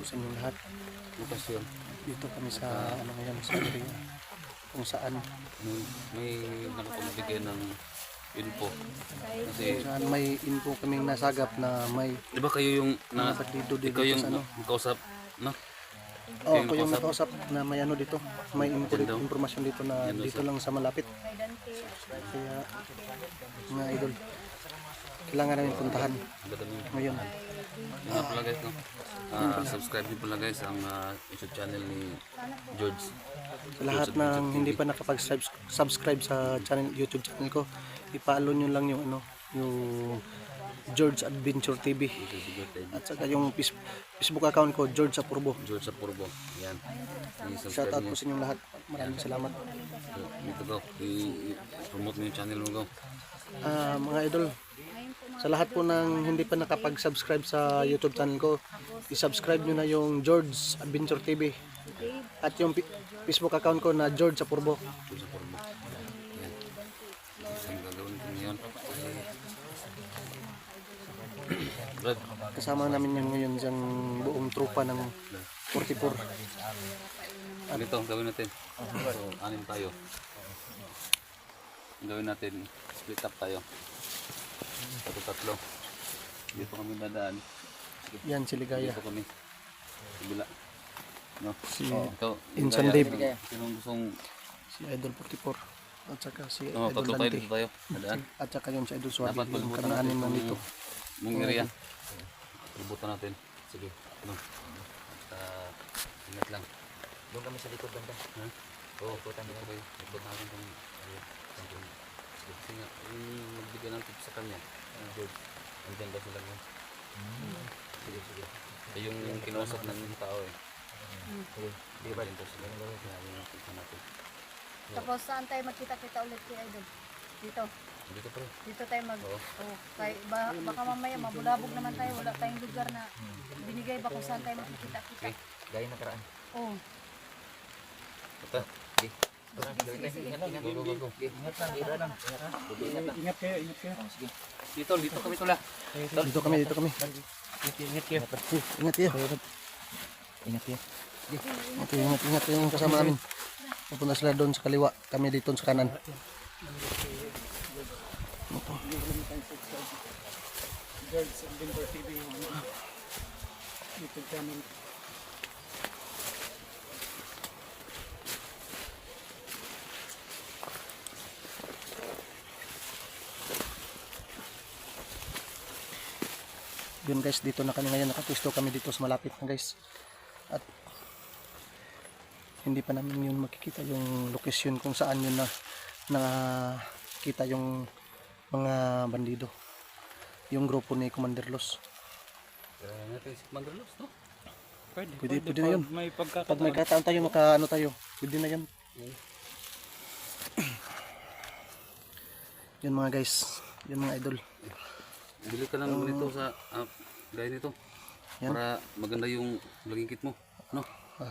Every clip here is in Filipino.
po sa inyong lahat. Bukas yun. Dito kami sa ano ngayon sa area kung saan May nakapagbigay ng info. Kasi, saan may info kaming nasagap na may di ba kayo yung mga bandido dito ikaw yung sa ano. kausap, no? Oh, ako yung nakausap na may ano dito, may impormasyon dito na Yan daw, dito sir. lang sa malapit. Kaya mga idol, kailangan namin puntahan ngayon. Yun nga pala guys, no? Subscribe din pala guys ang YouTube channel ni George. Sa lahat ng hindi pa nakapag-subscribe sa channel, YouTube channel ko, i-follow nyo lang yung ano, yung George Adventure TV. At saka yung Facebook account ko, George Apurbo. George Apurbo. Yan. Shout out po sa inyong lahat. Maraming salamat. Dito go. I-promote mo yung channel mo go. Mga idol, sa lahat po ng hindi pa nakapag-subscribe sa YouTube channel ko, i-subscribe nyo na yung George Adventure TV. At yung Facebook account ko na George Apurbo. George Apurbo. Yan. Ang gagawin ko ngayon. Brad. Kasama namin yan ngayon yung buong trupa ng 44. Ganito ang gawin natin. So, anim tayo. Ang gawin natin, split up tayo. Tatlo. Dito kami dadaan. Yan si Ligaya. Dito kami. Bila. No? Si Ito. Insan Dave. Sinong gustong... Si Idol 44. At saka si Oh, Idol tatlo tayo Dante. dito tayo. Dadaan. At saka yung si Idol Suwadi. Dapat Yung pagbutan kami natin anim nandito. Mong area. Pagbutan natin. Sige. No? At ingat lang. Doon kami sa likod banda. Ha? Oo, putan dito kayo. Likod natin kung kasi nga, yung magbigay ng tips sa kanya. George, andyan ba sila ngayon? Sige, sige. Yung kinausap ng tao eh. Sige, di ba? Andyan daw sila. Kaya yung tips natin. Tapos saan tayo magkita-kita ulit kay Idol? Dito. Dito pa rin. Dito tayo Oo. baka mamaya mabulabog naman tayo. Wala tayong lugar na binigay ba kung saan tayo magkikita-kita. Okay. Gaya nakaraan. Oo. Ito. Ingat lang, ingat. Go, go, go. Ingat lang, ira lang. Ingat lang. Ingat kayo, ingat kayo. Sige. Dito kami tula. Dito kami, dito kami. Ingat kayo. Ingat kayo. Ingat kayo. Ingat kayo yung kasama namin. Pupunta sila doon sa kaliwa. Kami dito sa kanan. George Adventure TV YouTube channel. Yun guys, dito na kami ngayon, nakapwesto kami dito sa malapit na guys. At hindi pa namin yun makikita yung location kung saan yun na nakita yung mga bandido, yung grupo ni Commander Los. Kaya natin si Mandalos, no? Pwede na yun. Pag may kataan tayo, makaano tayo, pwede na yun. Yun mga guys, yun mga idol. Bili ka lang ganito sa gaya nito. Yan. Para maganda yung laging kit mo. No?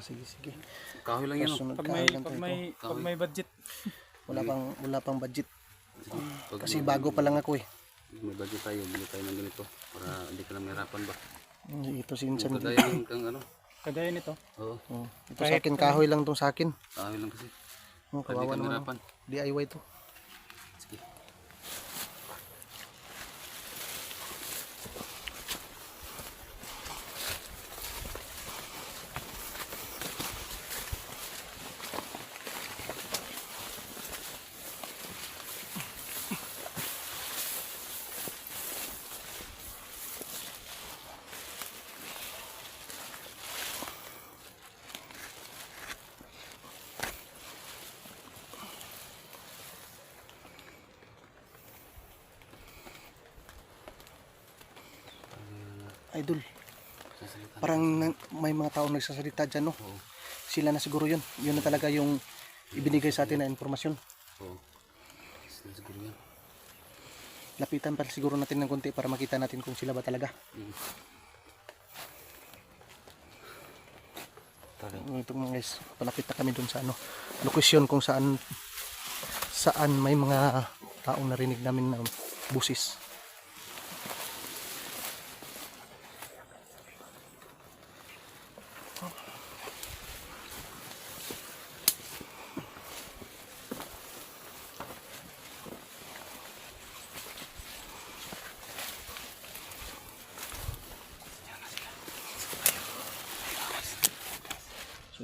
Sige. Kahoy lang yan. No? Sunod Pag kahoy lang pag tayo. may budget. Wala pang budget. Pag Kasi bago pa lang ako eh. may budget tayo, bili tayo ng ganito. Para hindi ka na mahirapan ba? Ito si Insan. Kagaya ng kang ano. Kagaya nito. Oo. Ito sa akin, kahoy lang tong sa akin. Kahoy lang kasi. Oh, Para hindi kawawa ka naman. mahirapan. DIY to. Sige. Idol, Sasalita. parang may mga taong nagsasalita dyan, no? Oo. Sila na siguro yun. Yun na talaga yung ibinigay sa atin na informasyon. Oo. Sila siguro yan. Lapitan pa siguro natin ng konti para makita natin kung sila ba talaga. Ito mga guys, palapit na kami dun sa ano, location kung saan may mga taong narinig namin na busis.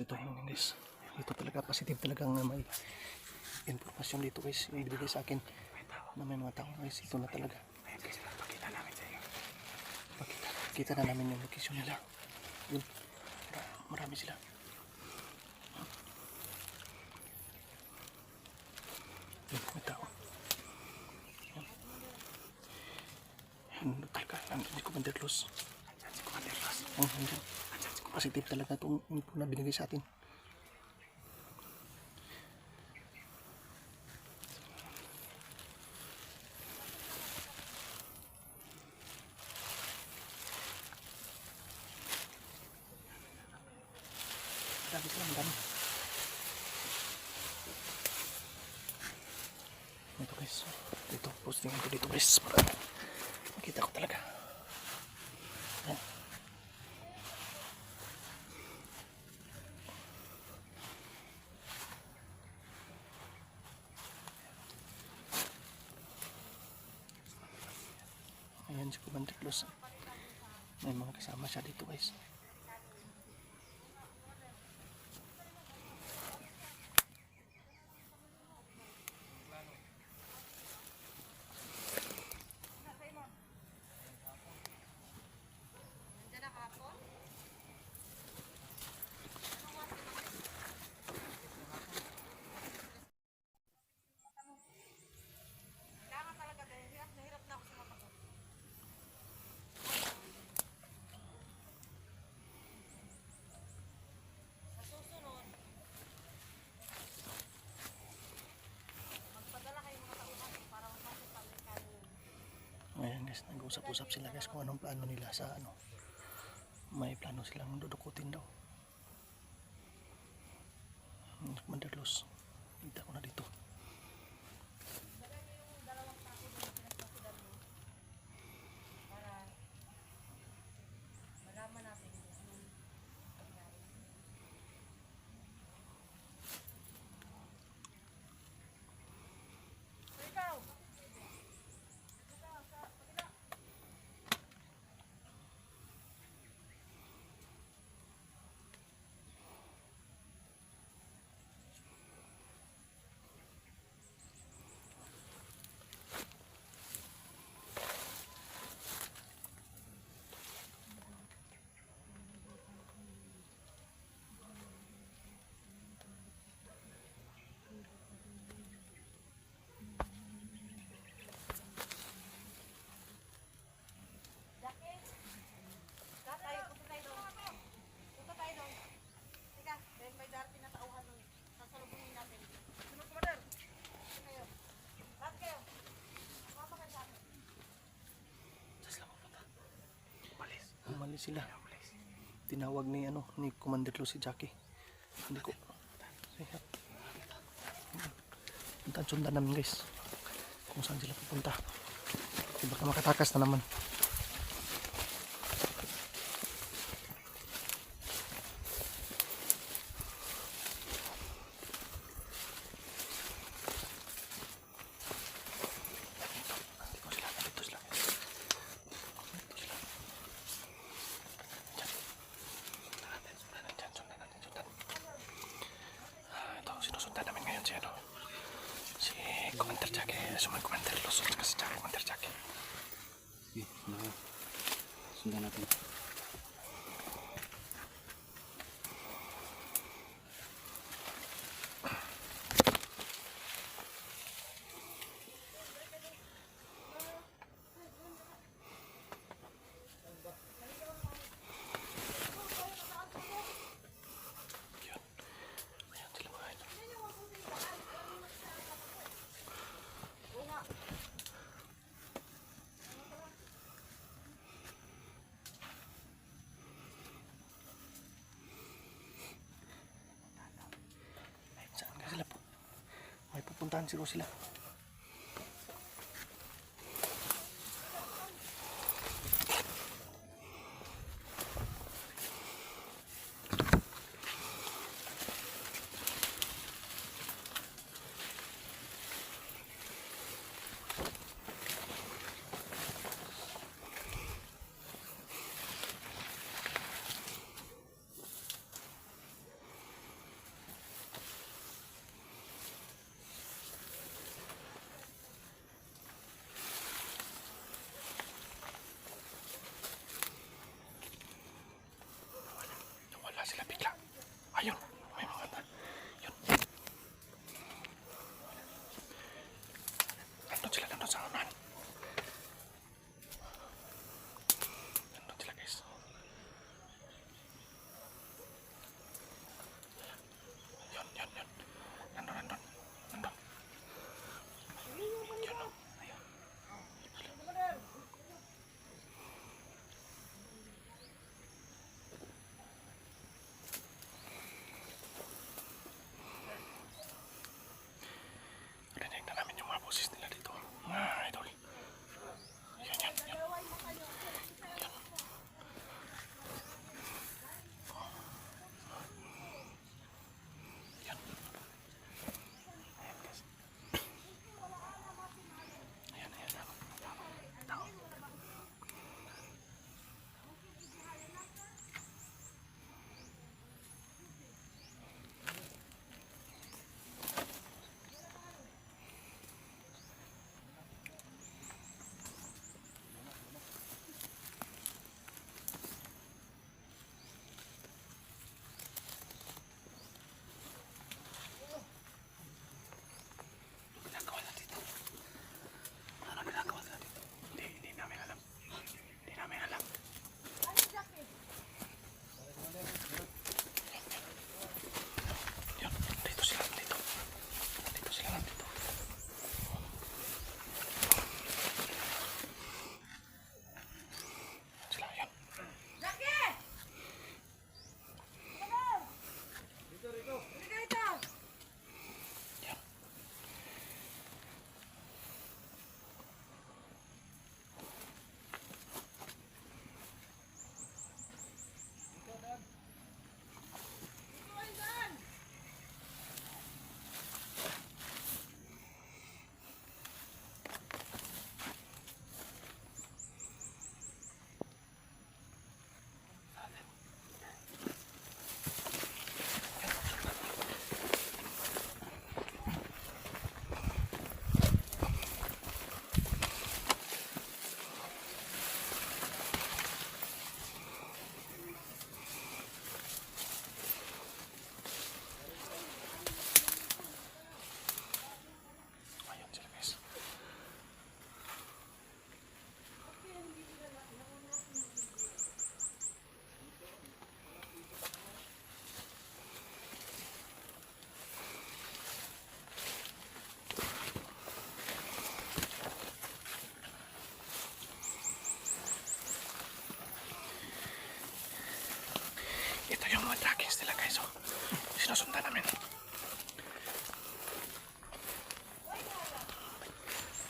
ito guys. Ito talaga positive talagang may informasyon dito guys. Ibigay sa akin na may mga tao guys. Ito na talaga. Pakita na namin yung location nila. Yun. Marami sila. Yun, may tao. Yun talaga. Nandun si Commander Los. Positive talaga itong info na binigay sa atin. Dami sila, dami. Ito guys, dito posting ko dito guys para makita ko talaga. Ayan. Ayan si Commander Los. May mga kasama siya dito guys. Ayan guys, nag-usap-usap sila guys kung anong plano nila sa ano. May plano silang dudukutin daw. Commander Los. Kita ko na dito. Umalis sila. Tinawag ni ni Commander Los si Jackie. Hindi ko. Sundan namin guys. Kung saan sila pupunta. Baka makatakas na naman. Sinusundan namin ngayon si Commander Jackie, sumay Commander Los, at si Jackie, Commander Jackie. Okay, sundan natin. May pupuntahan sila.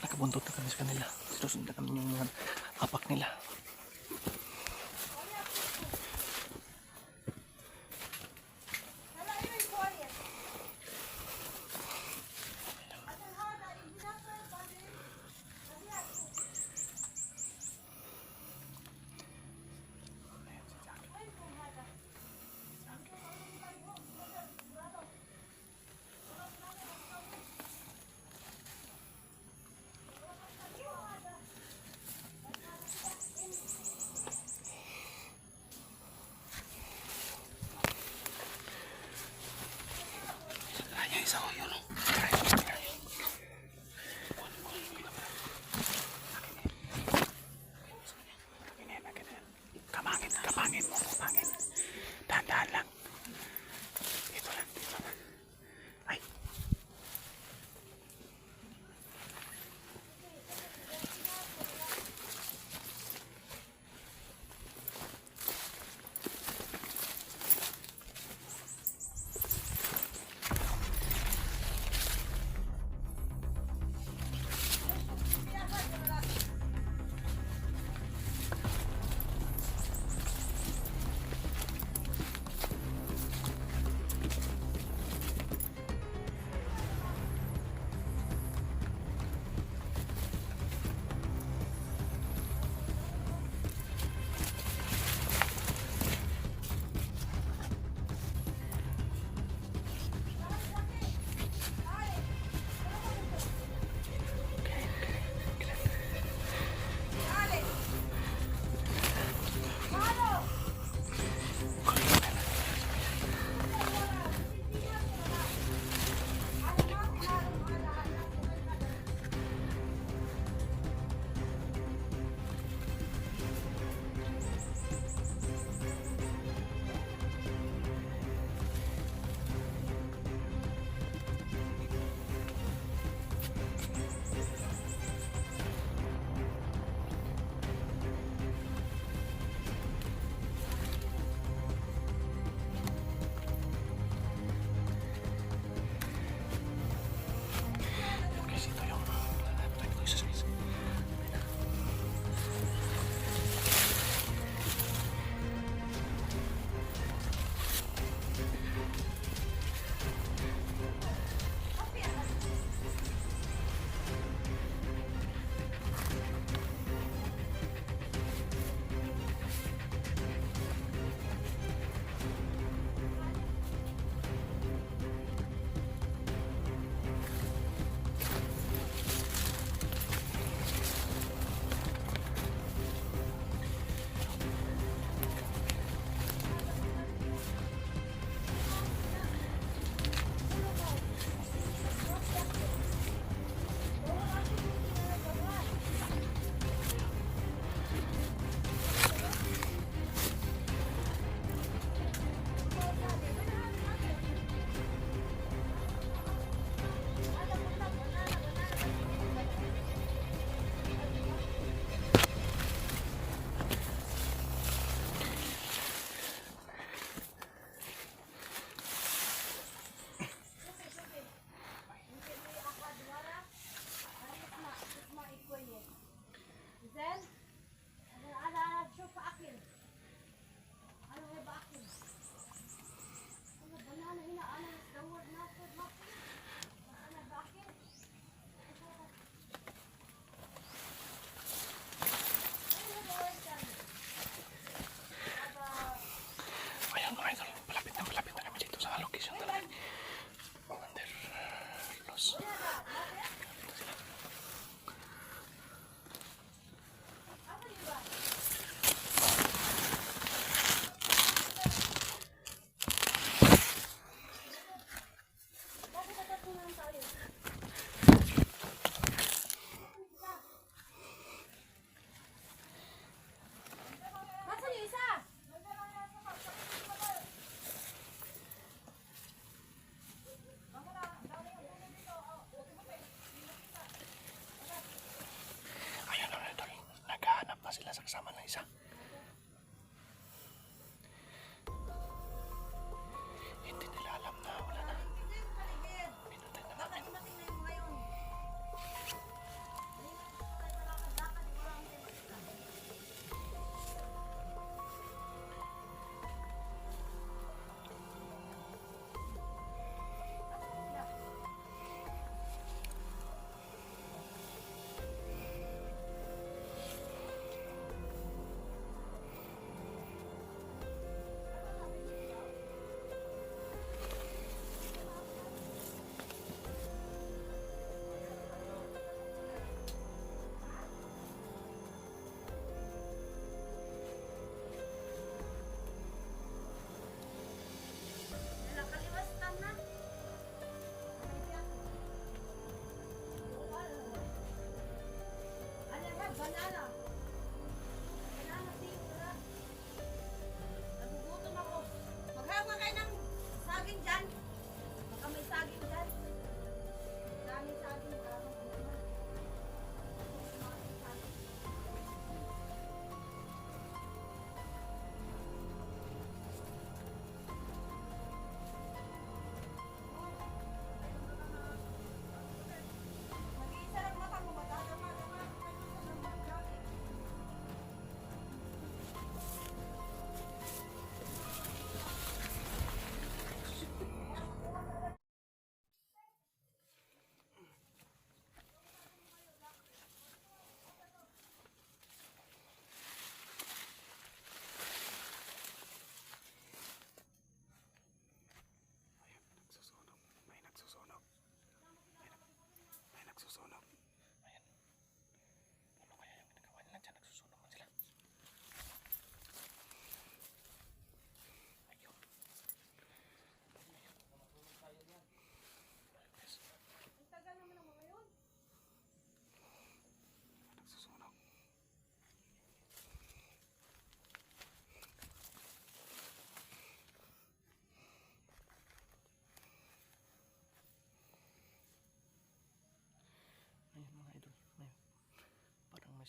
nakabuntot na kami sa kanila. Sinusundan kami yung mga apak nila.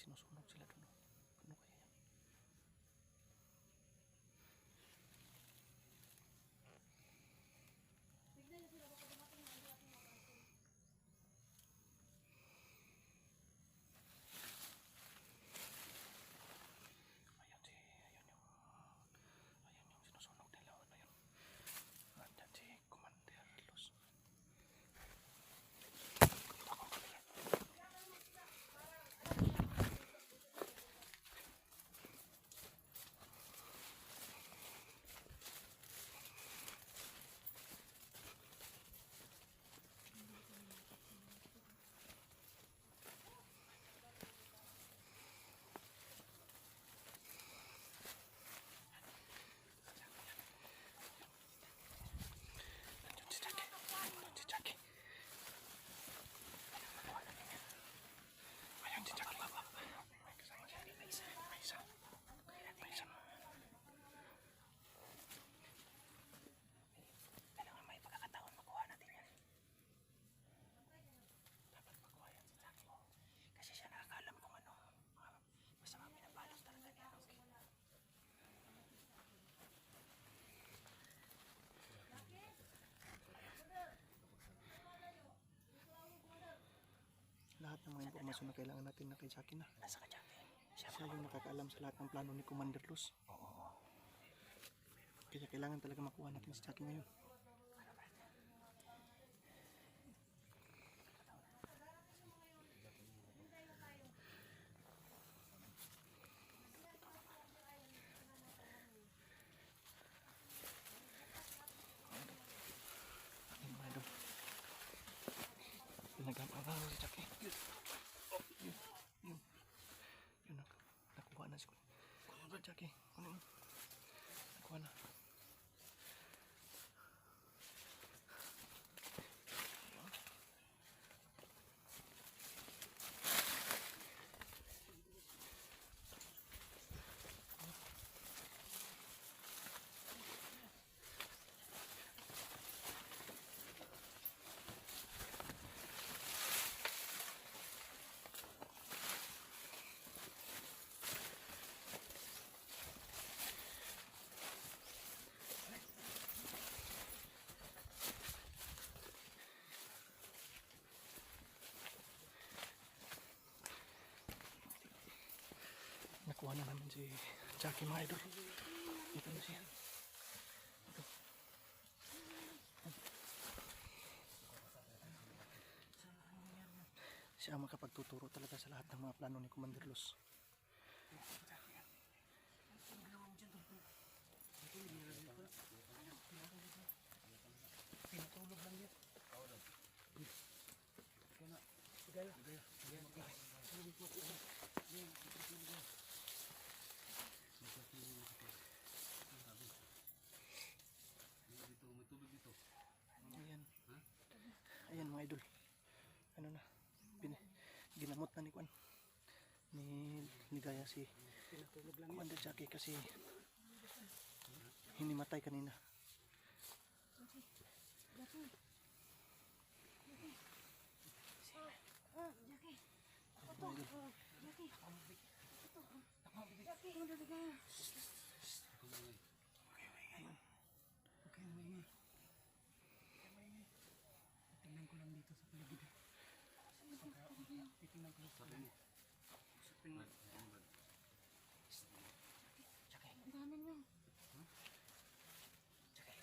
sinusunog sila doon. Ano kaya yan? Ayan yung sinusunog nila. Ano yun? Andyan si Commander Luz. Andyan si Jackie. Andyan si Jackie. Ayan si Jackie. May kasama siya. May isa. May isa. May isa. Kailangan may pagkakataon makuha natin yan. Dapat makuha yan si Jackie. Kasi siya nakakalam kung ano. Basta mga pinabalos talaga niya. Okay. Lahat ng mga impormasyon na kailangan natin na kay Jackie na. Nasa ka, Jackie? Siya yung nakakaalam sa lahat ng plano ni Commander Luz. Oo. Kaya kailangan talaga makuha natin si Jackie ngayon. Ayan mga idol. Pinag-aaraw si Jackie. Yun. Yun. Nakuha na si Jackie. Ano yun? Nakuha na. Nakuha na namin si Jackie mga idol. Ito na siya. Ito. Siya ang makapagtuturo talaga sa lahat ng mga plano ni Commander Luz. Pinatulog lang yan. May tubig dito. Ayan. Ayan mga idol. Ano na. Ginamot na ni Kwan. Ni Gaya si Commander Jackie kasi hinimatay kanina. Jackie. Ito. Jackie. Jackie. Commander Ligaya. Okay, maingay. Tingnan ko lang dito sa paligid. Titingnan ko sa paligid. Jackie. Ang dami niyo. Jackie.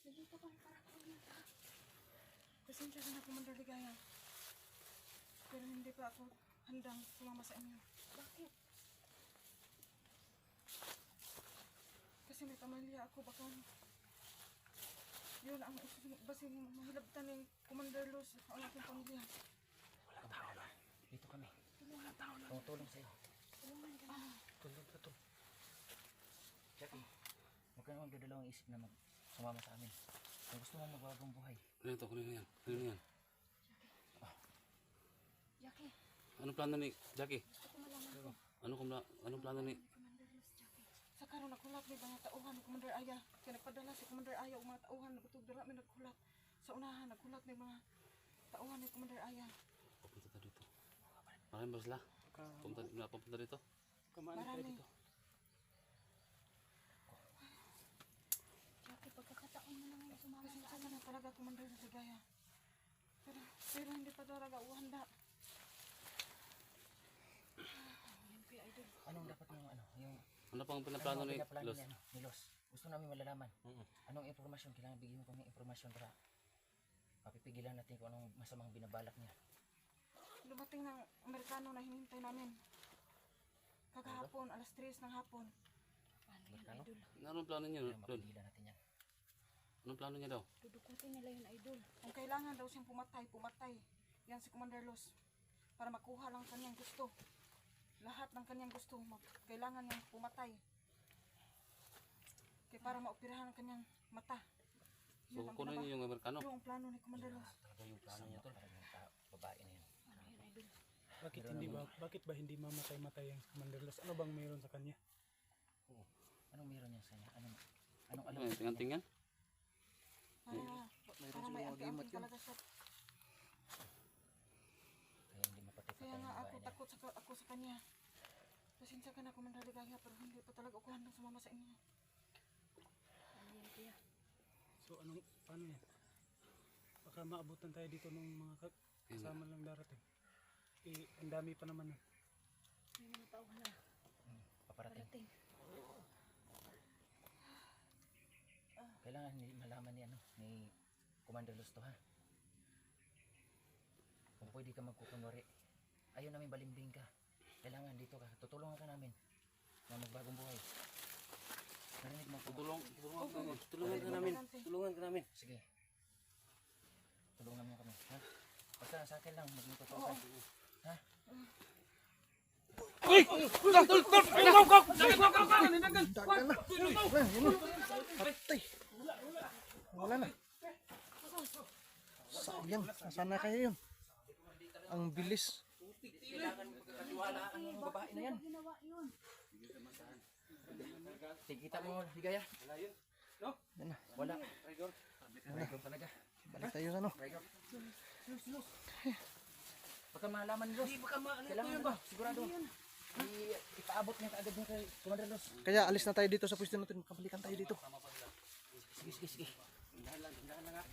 Nandito ka para ko na. Pasensya ka na, Commander Ligaya. Pero hindi pa ako handang sumama sa inyo. Bakit? Kasi may pamilya ako, baka yun ang basin mahilabtan ng Commander Luz ang aking pamilya. Walang tao na. Dito kami. Walang tao na. Tumutulong sa'yo. Tulungan ka na. Tulog ka to. Jackie, huwag ka naman dadalawang isip na sumama sa amin. Kung gusto mo magbagong buhay. Ano ito? Ano yan? Ano yan? Jackie, Anong plano ni Jackie? gusto ko malaman ko. Anong plano ni... Commander Luz, Jackie. Sa karon ako lahat may mga tauhan ni Commander Aya. Kaya nagpadala si Commander Aya o mga tauhan. Nagutog dala may nagkulat. Sa unahan, nagkulat may mga tauhan ni Commander Aya. Pupunta tayo dito. Marami ba sila? Pupunta dito. Marami. Jackie, pagkakataon mo na ngayon sumama sa Pasensya ka na talaga, Commander Ligaya. Pero hindi pa talaga uhanda. Yan kuya idol. Anong dapat yung yung Ano pang pinaplano ni pinaplano Los? ni Los? Gusto namin malalaman. Anong impormasyon? Kailangan bigyan mo kami impormasyon para mapipigilan natin kung anong masamang binabalak niya. Dumating ng Amerikano na hinintay namin. Kagahapon, alas 3 ng hapon. Paano yan, Ano? idol? Anong plano niya Kaya doon? mapigilan natin yan. Anong plano niya daw? Dudukutin nila yun, idol. Kung kailangan daw siyang pumatay. Yan si Commander Los. Para makuha lang kanyang gusto. Lahat ng kanyang gusto, kailangan niyang pumatay. Kaya para maoperahan ang kanyang mata. So kukunin niyo yung Amerikano? Yung plano ni Commander Los. Talaga yung plano niya tol. Parang yung babae na yun. Paano yan, idol? Bakit ba hindi mamatay-matay ang Commander Los? Ano bang mayroon sa kanya? Oo. Anong meron niya sa kanya? Anong alam Ano, tingan-tingan? Para may anti-amping talaga siya. Kaya hindi mapatay-patay Kaya yung nga babae ako niya. takot ako sa kanya. Pasensya ka na, Commander Ligaya, pero hindi pa talaga ako handang sumama sa inyo. Paano yan, kuya? So paano yan? Baka maabutan tayo dito ng mga kasama lang darating. Ang dami pa naman. May mga tauhan na. Paparating. Parating. Kailangan malaman ni Commander Los to ha. Kung pwede ka magkukunwari. Ayaw namin balimbing ka. Kailangan dito ka. Tutulungan ka namin na magbagong buhay. Narinig mo ko. Tulungan ka namin. Sige. Tulungan mo kami. Ha? Basta sa akin lang. Maging totoo ka. Ha? Wala na. Sayang, nasaan na kayo yun? Ang bilis. Kailangan mo pagkakatiwala ang babae na yan. Ginawa yun. Tigita mo, Ligaya. Yan na, Wala. Rigor talaga. balik tayo sa ano. Rigor. Baka malaman ni Los. Kailangan ba? Sigurado. Ipaabot niya kaagad niya kay Commander Los. Kaya alis na tayo dito sa pwesto natin. Kabalikan tayo dito. Sige. Dahan lang nga.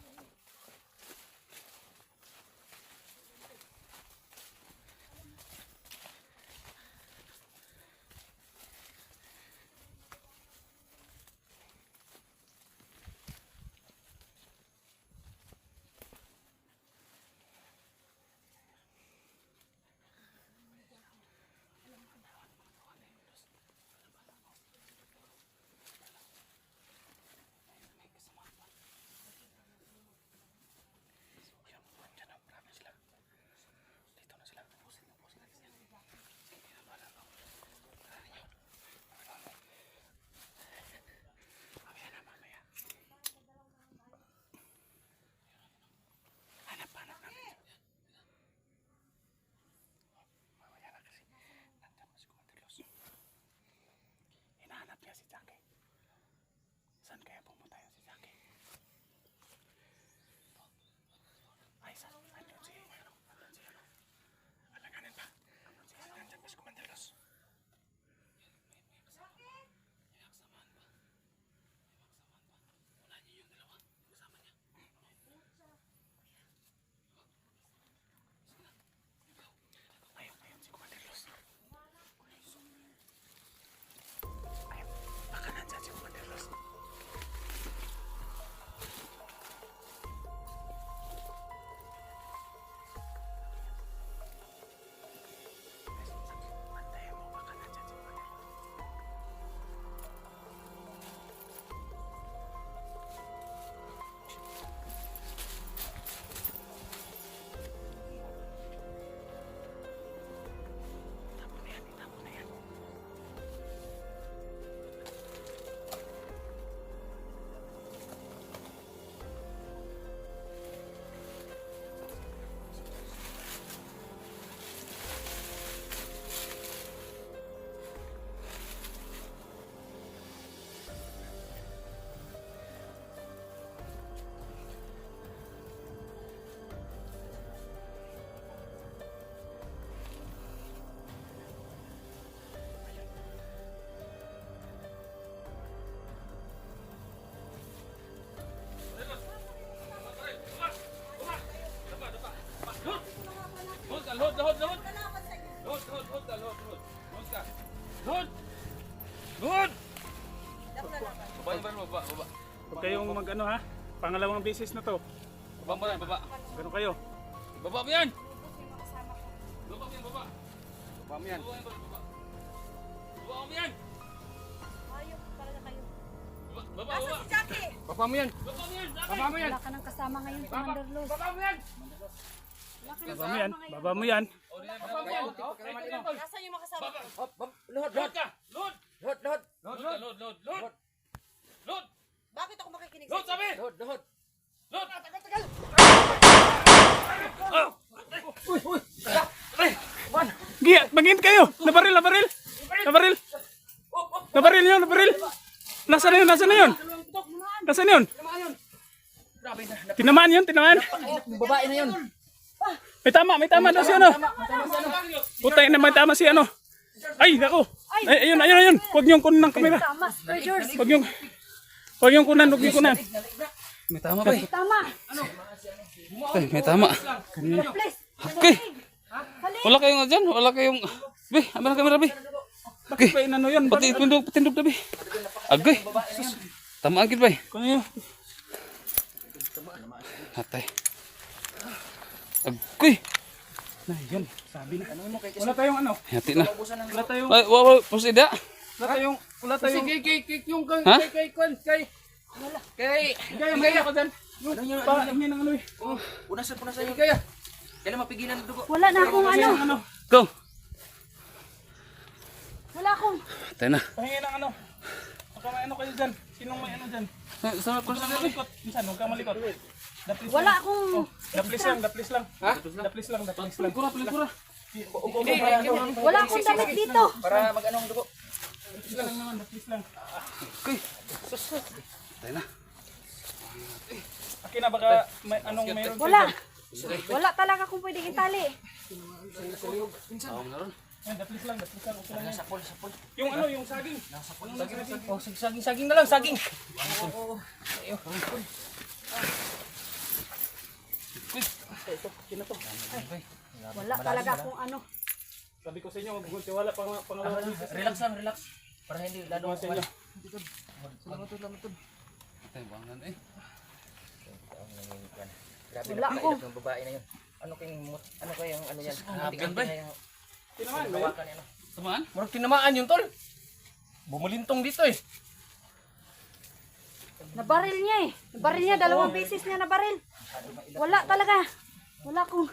Huwag kayong mag-ano ha. Pangalawang beses na to. Baba mo yan, baba. Ganun kayo. Baba mo yan! Yung mga kasama ko. Baba mo yan, baba. Baba mo yan. Baba mo yan, baba. Baba mo yan! Ayok talaga kayo. Baba, Asa baba. si Jackie? Baba mo yan. Baba mo yan! Baba mo yan. Wala ka ng kasama ngayon, Commander Luz. Baba mo yan! Wala ka ng Baba mo yan. kasama ngayon. Baba mo yan. Baba mo yan! Nasaan yung mga kasama ko? Hop, hop. Luhod, Load luhod. ka! Load! Luhod, luhod. Load, load, load, load! Load! Bakit ako makikinig Load, sa sabi! Luhod, luhod. Load! Giya, magint kayo. Nabaril, nabaril. Nabaril. Nabaril yun, nabaril. Nasaan na yun, nasaan na yun? Nasaan na yun? Grabe na. Tinamaan yun, tinamaan. Yung babae na yun. May tama daw si ano. Putay na may tama si ano. Ay, ako. Ay, ayun, ayun, ayun. Huwag niyong kunan ng kamera. Tama, Sir George. Huwag niyong kunan, huwag niyong kunan. May tama ba eh? Tama. Ay, may tama. Please. Okay. Wala kayong dyan, wala kayong... Be, amin ang kamera, be. Bakit ba inano yun? Pati patindog na, be. Agay. Tamaan kit, be. Kung yun. Hatay. Agay. Na, yun. Sabi na. Wala tayong ano. Hati na. Wala tayong... Ay, wow, pusida. Wala tayong... Wala tayong... Ha? Gaya, magaya ko dyan. Yung pa-ingin ng ano eh. Punasan yung kaya. Kaya na mapigilan ng dugo. Wala na akong ano. Ano? Go. Wala akong... Hatay na. Pahingin ng ano. Baka may ano kayo dyan. Sinong may ano dyan? Sama ko Huwag kang malikot. Minsan, huwag kang malikot. Daplis Wala lang. akong... Daplis lang, daplis lang. Ha? Daplis lang, daplis lang. Pelikura. Wala akong damit dito. Para mag-ano ang dugo. Daplis lang naman, daplis lang. Okay. Hatay na. Akin na baka may anong mayroon kayo Wala. dyan. Wala talaga akong pwedeng itali. Tawag na ron. Ay, daplis lang, daplis lang. Okay lang yan. Sapol. Yung ano, yung saging. Oh, saging na lang, saging. Wala talaga akong ano. Sabi ko sa inyo, huwag tiwala pangalawa niyo. Relax lang, relax. Para hindi lalo Sa inyo. Hatay, bangan eh. Grabe Wala na ako. ng babae na yun. Ano kayong ano yan? Hagan ba? Tinamaan ba yun? Hawakan yan. Tamaan? Murag tinamaan yun, tol. Bumulintong dito eh. Nabaril niya eh. Nabaril niya. 2 beses niya nabaril. Wala talaga. Wala akong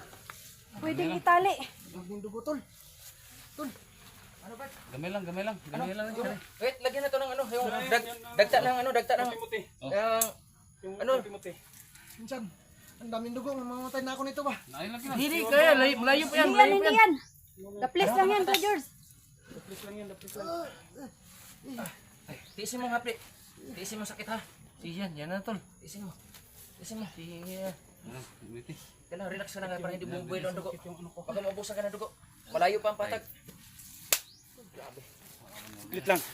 pwedeng itali. Gamay lang, gamay lang. Gamay lang. Wait, lagyan na to ng ano, yung dagta ng Puti-puti. Yung Ano? puti-puti. Minsan, ang daming dugo, mamamatay na ako nito ba? Nain lang kina. Hindi kaya, malayo pa yan, Hindi yan, hindi yan. Daplis lang yan, Sir George. Daplis lang yan, daplis lang. Tiisin mo hapi. Tiisin mo sakit ha. Yan na tol. Tiisin mo. Sige. Buti. Kailangan relax ka na nga para hindi bumubuelo ang dugo. Yung ano ko. Baka maubusan ka ng dugo. Malayo pa ang patag.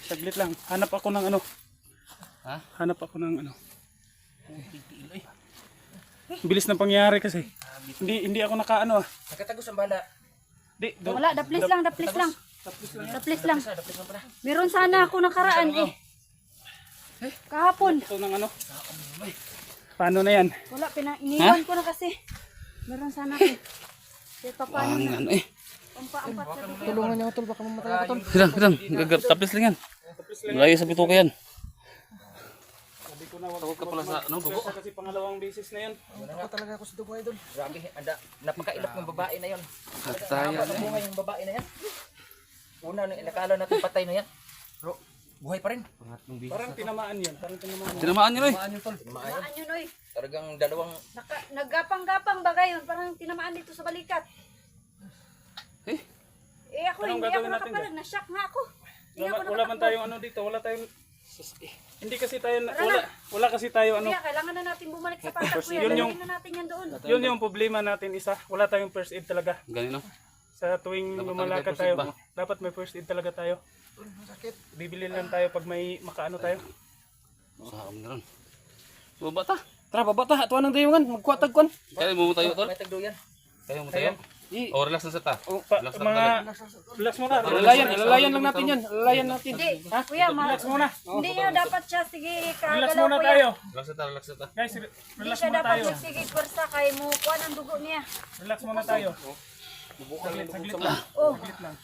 Saglit lang. Hanap ako ng ano. Ha? Hanap ako ng ano. Bilis ng pangyayari kasi. Hindi ako nakaano ah. Nakatagos ang bala. Wala, daplis lang. Daplis lang. Daplis lang pala. Meron sana ako nakaraan eh. Kahapon. Ito ng ano. Paano na yan? Wala, iniwan ko na kasi. Meron sana ako. Kaya paano na. Bangan eh. Ampa-ampat sa dugo. Tulungan niyo ako tol, baka mamatay ako tol. Hirang. Tapis lang yan. Malayo sa pito ko yan. Sabi ko na wag Takot ka pala sa ano, dugo. kasi pangalawang beses na yan. Ako talaga ako sa dugo idol. Grabe, napakailap ng babae na yon. Hatay. Buhay yung babae na yan. Una, nakala natin patay na yan. Pero buhay pa rin. Parang tinamaan yan. Tinamaan niyo eh. Tinamaan yun, oy. Talagang dalawang Naggapang-gapang ba yun? Parang tinamaan dito sa balikat. Eh, Ako, Anong hindi ako gagawin natin nakapalag. Na-shock nga ako. Hindi ako Wala man nakatakbo. tayong ano dito. Wala tayong... Hindi kasi tayo... Wala kasi tayo ano. Kaya kailangan na natin bumalik sa patak ko yan. Yun yung- Dalhin na natin yan doon. Yun yung problema natin isa. Wala tayong first aid talaga. ganito. Sa tuwing Dapat lumalakad talaga first aid tayo, ba? dapat may first aid talaga tayo. Bibili lang tayo pag may makaano tayo. Saan na ron. Baba ta. Tara, baba ta. Atuan ng dayungan. Magkuhatag kon. Kaya mo tayo tol. may tagdo yan. Kaya mo tayo. Oh, relax na sa ta. Relax na Mga dali. relax muna. Alalayan lang natin yan. Alalayan natin. Hindi, kuya, Relax muna. hindi niyo dapat siya sige Relax kagalaw muna kuya. tayo. Relax na ta, relax na ta. Guys, Hindi relax siya muna dapat tayo. sige pwersa kay mo kuha ng dugo niya. Relax muna tayo. Saglit lang. Oh, Saglit lang.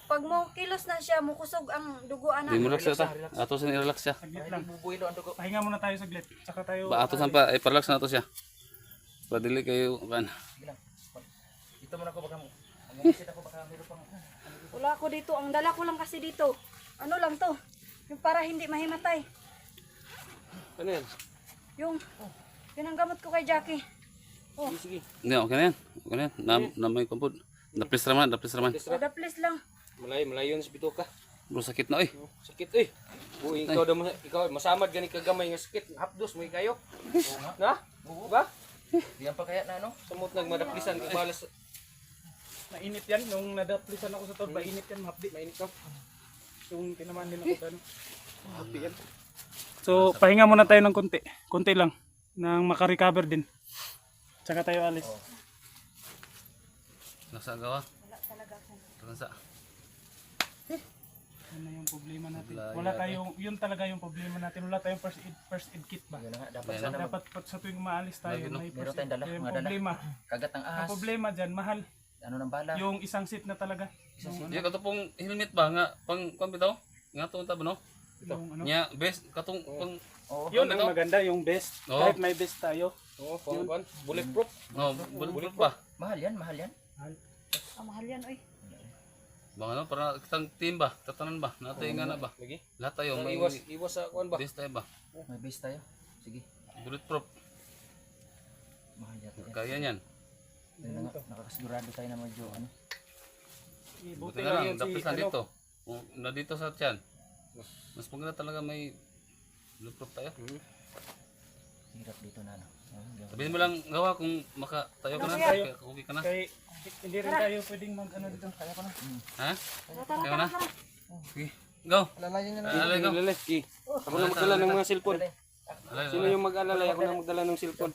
pag mo kilos na siya, mukusog ang dugo Di anak. mo relax na ta. Ato sa relax siya. Saglit lang. Bubuilo ang dugo. Pahinga muna tayo saglit. Saka tayo. Ba ato san pa ay relax na to siya. Padili kayo kan. Sige lang. Dito muna ako baka mo. Ang isip ako baka meron pang Wala ko dito. Ang dala ko lang kasi dito. Ano lang to? Yung para hindi mahimatay. Ano yan? Yung pinanggamot ko kay Jackie. Oh, Hindi, okay na yan. Okay na yan. Na may kumpod. Naplis raman, naplis raman. Sada please lang. Malayo na sa bituka. Bro, sakit na oy. Sakit eh. Uy, ikaw masamad gani kagamay nga sakit. Hapdos mo kayo. Na? Ba? diyan pa kaya na ano? Samot nagmadaplisan kay balas. Mainit yan. Nung nadaplisan ako sa tod, mainit yan. Mahapdi. Mainit ka. Yung tinamaan din ako ano. Mahapdi yan. So, pahinga muna tayo ng konti. Konti lang. Nang makarecover din. Tsaka tayo alis. Nasa gawa. Nasa. Ano yung problema natin? Wala tayong, yun talaga yung problema natin. Wala tayong first aid kit ba? Yun na nga, dapat sana Dapat sa tuwing maalis tayo, may meron first tayong aid. dala, Yung mga dala. problema. kagat ng Ang ahas. problema dyan, mahal. Ano ng bala? Yung isang seat na talaga. Yung, Di kato pong helmet ba nga pang bitaw? Nga to ta ba no? yung ano. Nya best katong pang Oo. Yun ang maganda, yung best. Oo. Kahit may best tayo. Oh, pang bulletproof. no, bulit pa. Mahal yan, mahal yan. Mahal yan, oy. Bang ano para kitang team ba? Tatanan ba? Natay nga na ba? Lagi. Lahat tayo may Iwas sa kuan ba? best tayo ba? May base tayo. Sige, Bulletproof. mahal yan. Kaya niyan. Yun na nga, nakakasigurado tayo na medyo ano. Buti Buti na lang lang, yun dapis si, na ano, dito. Kung na dito sa tiyan. Mas maganda talaga may bulletproof tayo. Hirap dito na ano. Sabihin mo lang gawa kung makatayo ka na, okay ka na. kay, hindi rin tayo pwedeng mag ano dito. Kaya ko na. Ha? Kaya ka na? Sige, go. Alalay go. Ako na magdala ng mga cellphone. Alalay, Sino yung mag-alalay? Ako na magdala ng cellphone.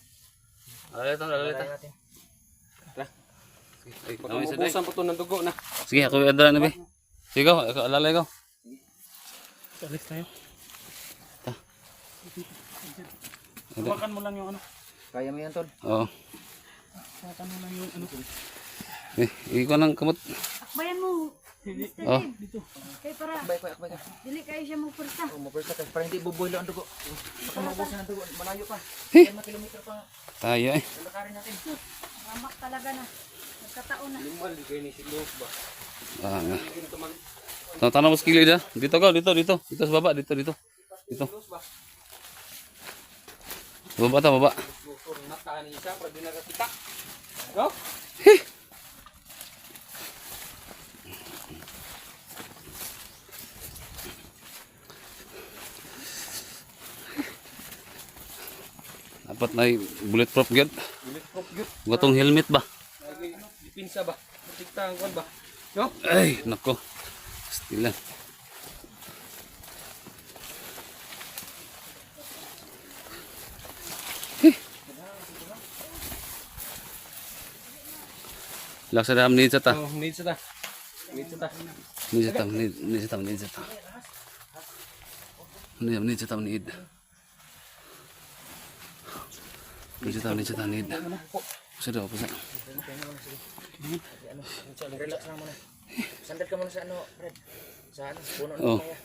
alalay to, alalay to. natin. Ay, naway sa day. Mabusan po to ng dugo na. Sige, ako yung adala na be. Sige, go. Ako, alalay go. Alis tayo. Ta. Hawakan mo lang yung ano. Kaya mo yan, tol. Oo. Hawakan mo lang yung ano. Ikaw ng kamot. Akbayan mo. Oh. Kay para Akbay ka. dili kayo siya mo pwersa. Oh, mapursa ka. Para hindi bubuilo ang dugo. Baka maubusan ang dugo. Malayo pa. 10 kilometer pa. Tayo eh. Lalakarin natin. Ramak talaga na. Nagkataon na. Limal di kayo ni si Luz ba? Ah, nga. Tanong mo sa kilid ha. Dito ka, dito. Dito sa baba, dito. Dito. Baba ta, baba. Luzor mata ni isa para di nakakita. Go. Dapat na bulletproof gyud. Bulletproof gyud. Gatong helmet ba? Lagi dipinsa ba? Protekta ang kuan ba? Go. Ay, nako. Stilan. Laksa dalam ni ta. Oh, need sa ta. Need sa ta. Ni sa tam, ni sa tam, ni sa tam. Ni sa tam, ni. Ni sa tam, ni sa tam, ni. Pusa daw, pusa. Relax lang muna. Sandal ka muna sa ano, Fred. Sa ano, puno ng Oh. papaya.